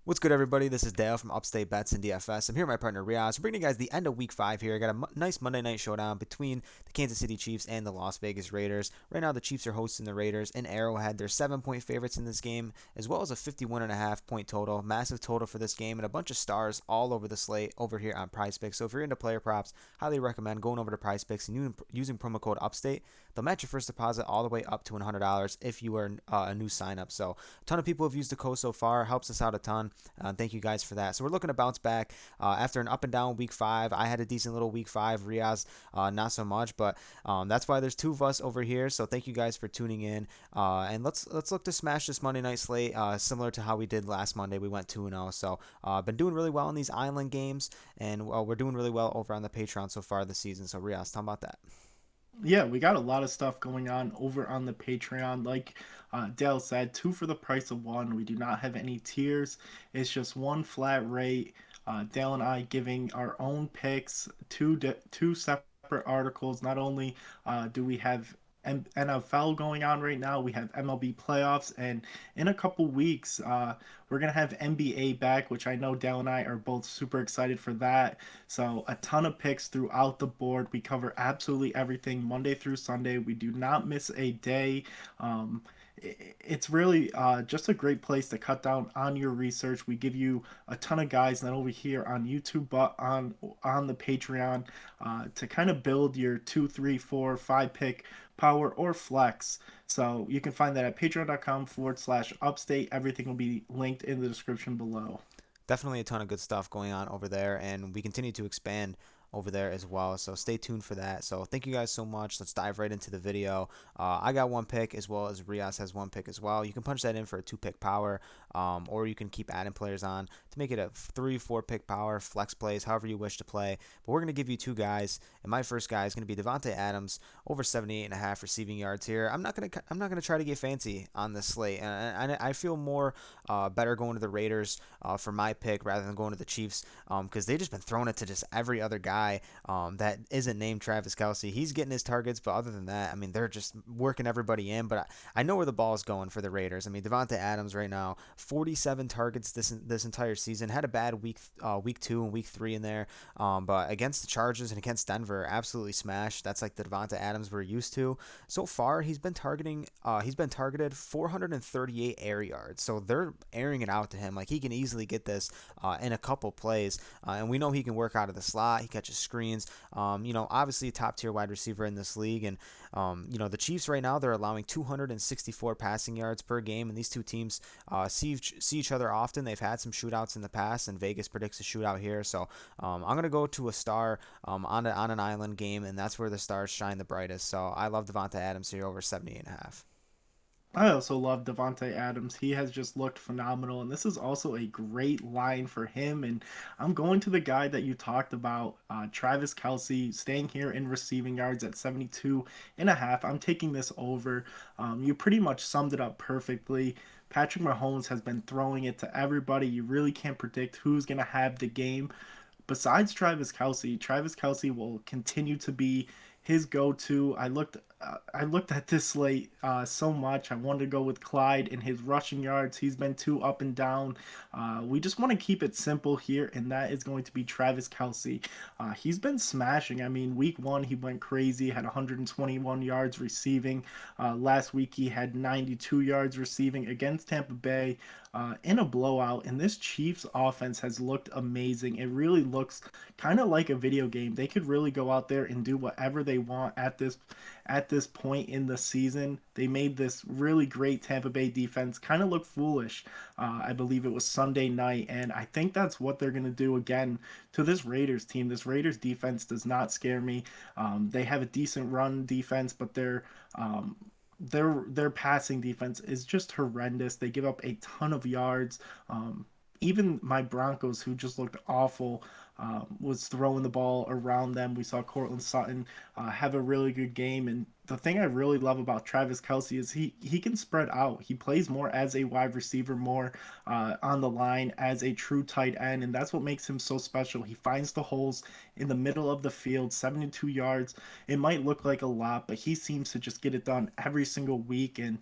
What's good, everybody? This is Dale from Upstate Bets and DFS. I'm here with my partner Reoz. We're bringing you guys the end of Week 5 here. I got a nice Monday night showdown between the Kansas City Chiefs and the Las Vegas Raiders. Right now, the Chiefs are hosting the Raiders in Arrowhead. They're 7-point favorites in this game, as well as a 51.5-point total. Massive total for this game, and a bunch of stars all over the slate over here on Prize Picks. So if you're into player props, highly recommend going over to Prize Picks and using promo code Upstate. They'll match your first deposit all the way up to $100 if you are a new sign up. So a ton of people have used the code so far. Helps us out a ton. Thank you guys for that. So we're looking to bounce back after an up and down week 5. I had a decent little week 5. Riaz, not so much, but that's why there's two of us over here. So thank you guys for tuning in. And let's look to smash this Monday night slate, similar to how we did last Monday. We went 2-0. So been doing really well in these island games, and we're doing really well over on the Patreon so far this season. So Riaz, tell me about that. Yeah, we got a lot of stuff going on over on the Patreon. Like Dale said, two for the price of one. We do not have any tiers. It's just one flat rate. Dale and I giving our own picks, two separate articles. Not only do we have NFL going on right now, we have MLB playoffs, and in a couple weeks, we're gonna have NBA back, which I know Dale and I are both super excited for that. So a ton of picks throughout the board. We cover absolutely everything Monday through Sunday. We do not miss a day. Um, it's really just a great place to cut down on your research. We give you a ton of guys not over here on YouTube but on the Patreon to kind of build your 2, 3, 4, 5 pick power or flex. So you can find that at patreon.com/upstate. Everything will be linked in the description below. Definitely a ton of good stuff going on over there, and we continue to expand over there as well. So stay tuned for that. So thank you guys so much. Let's dive right into the video. I got one pick as well as Rias has one pick as well. You can punch that in for a 2 pick power, or you can keep adding players on to make it a 3, 4 pick power, flex plays, however you wish to play. But we're going to give you two guys, and my first guy is going to be Devontae Adams, over 78.5 receiving yards here. I'm not gonna try to get fancy on this slate, and I feel more better going to the Raiders for my pick rather than going to the Chiefs, because they've just been throwing it to just every other guy that isn't named Travis Kelce. He's getting his targets, but other than that, I mean, they're just working everybody in. But I know where the ball is going for the Raiders. I mean, Devontae Adams right now, 47 targets this entire season. Had a bad week 2 and week 3 in there, but against the Chargers and against Denver, absolutely smashed. That's like the Devontae Adams we're used to. So far, he's been targeted 438 air yards. So they're airing it out to him. Like, he can easily get this in a couple plays. And we know he can work out of the slot. He catches screens. Obviously a top tier wide receiver in this league. And, the Chiefs right now, they're allowing 264 passing yards per game. And these two teams see each other often. They've had some shootouts in the past, and Vegas predicts a shootout here. So I'm going to go to a star on an island game, and that's where the stars shine the brightest. So I love Devonta Adams here over 78.5. I also love Devonte Adams. He has just looked phenomenal, and this is also a great line for him. And I'm going to the guy that you talked about, Travis Kelsey, staying here in receiving yards at 72.5. I'm taking this over. You pretty much summed it up perfectly. Patrick Mahomes has been throwing it to everybody. You really can't predict who's going to have the game. Besides Travis Kelsey will continue to be his go-to. I looked at this slate so much. I wanted to go with Clyde in his rushing yards. He's been too up and down. We just want to keep it simple here, and that is going to be Travis Kelsey. He's been smashing. I mean, week 1 he went crazy, had 121 yards receiving. Last week he had 92 yards receiving against Tampa Bay in a blowout. And this Chiefs offense has looked amazing. It really looks kind of like a video game. They could really go out there and do whatever they want at this point in the season. They made this really great Tampa Bay defense kind of look foolish. I believe it was Sunday night, and I think that's what they're going to do again to this Raiders team. This Raiders defense does not scare me. They have a decent run defense, but um, their passing defense is just horrendous. They give up a ton of yards. Even my Broncos, who just looked awful, was throwing the ball around them. We saw Cortland Sutton have a really good game. And the thing I really love about Travis Kelsey is he can spread out. He plays more as a wide receiver, more on the line as a true tight end. And that's what makes him so special. He finds the holes in the middle of the field, 72 yards. It might look like a lot, but he seems to just get it done every single week. And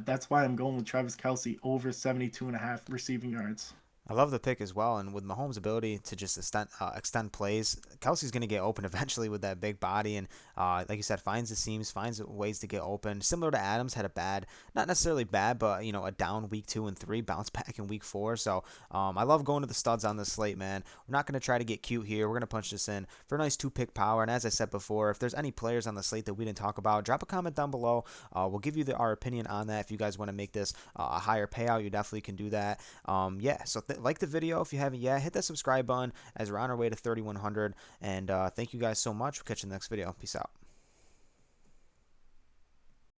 that's why I'm going with Travis Kelsey over 72.5 receiving yards. I love the pick as well, and with Mahomes' ability to just extend plays, Kelsey's going to get open eventually with that big body, and like you said, finds the seams, finds ways to get open. Similar to Adams, had a bad, not necessarily bad, but a down week 2 and 3, bounce back in week 4. So I love going to the studs on this slate, man. We're not going to try to get cute here. We're going to punch this in for a nice 2 pick power. And as I said before, if there's any players on the slate that we didn't talk about, drop a comment down below. We'll give you our opinion on that. If you guys want to make this a higher payout, you definitely can do that. Yeah, so like the video if you haven't yet. Hit that subscribe button as we're on our way to 3,100. And thank you guys so much. We'll catch you in the next video. Peace out.